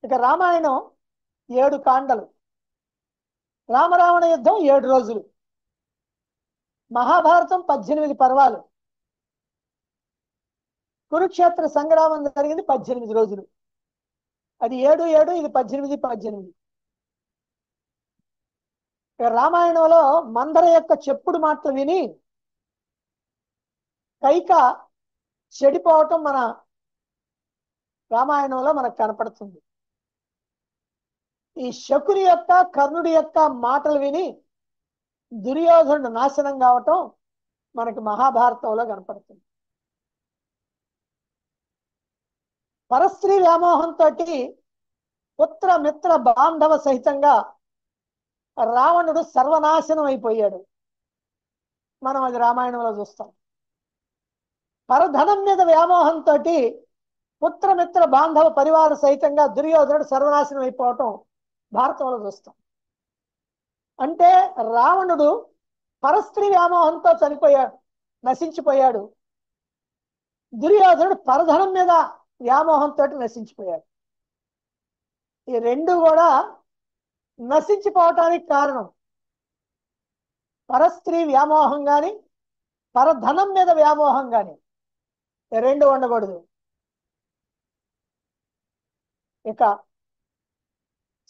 ఇక రామాయణం 7 కాండలు, రామరావణ యుద్ధం 7 రోజులు, మహాభారతం 18 పర్వాలు, కురుక్షేత్ర సంగ్రామం జరిగింది 18 రోజులు. అది 7 7, ఇది 18 18. రామాయణంలో మందర యొక్క చెప్పుడు మాటలు విని కైక చెడిపోవటం మన రామాయణంలో మనకు కనపడుతుంది. ఈ శకుని యొక్క కర్ణుడి యొక్క మాటలు విని దుర్యోధనుడు నాశనం కావటం మనకి మహాభారతంలో కనపడుతుంది. పరస్త్రీ వ్యామోహంతో పుత్ర మిత్ర బాంధవ సహితంగా రావణుడు సర్వనాశనం అయిపోయాడు. మనం అది రామాయణంలో చూస్తాం. పరధనం మీద వ్యామోహంతో పుత్రమిత్ర బాంధవ పరివార సహితంగా దుర్యోధనుడు సర్వనాశనం అయిపోవటం భారతంలో చూస్తాం. అంటే రావణుడు పరస్త్రీ వ్యామోహంతో చనిపోయాడు, నశించిపోయాడు. దుర్యోధనుడు పరధనం మీద వ్యామోహంతో నశించిపోయాడు. ఈ రెండు కూడా నశించిపోవటానికి కారణం పరస్త్రీ వ్యామోహం కానీ పరధనం మీద వ్యామోహం కానీ రెండు ఉండకూడదు. ఇక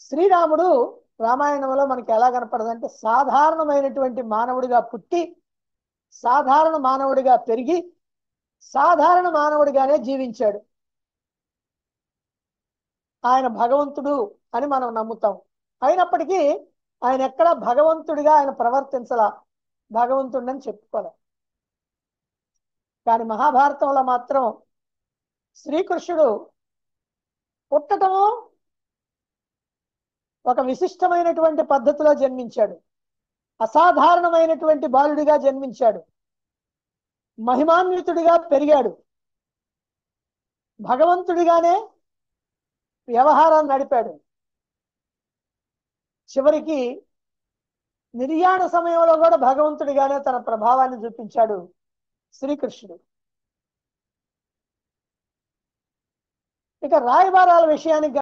శ్రీరాముడు రామాయణంలో మనకి ఎలా కనపడదంటే సాధారణమైనటువంటి మానవుడిగా పుట్టి సాధారణ మానవుడిగా పెరిగి సాధారణ మానవుడిగానే జీవించాడు. ఆయన భగవంతుడు అని మనం నమ్ముతాం. అయినప్పటికీ ఆయన ఎక్కడ భగవంతుడిగా ఆయన ప్రవర్తించలా, భగవంతుడని చెప్పుకోలే. కానీ మహాభారతంలో మాత్రం శ్రీకృష్ణుడు పుట్టటము ఒక విశిష్టమైనటువంటి పద్ధతిలో జన్మించాడు. అసాధారణమైనటువంటి బాలుడిగా జన్మించాడు. మహిమాన్వితుడిగా పెరిగాడు. భగవంతుడిగానే వ్యవహారాన్ని నడిపాడు. చివరికి నిర్యాణ సమయంలో కూడా భగవంతుడిగానే తన ప్రభావాన్ని చూపించాడు శ్రీకృష్ణుడు. ఇక రాయబారాల విషయానికి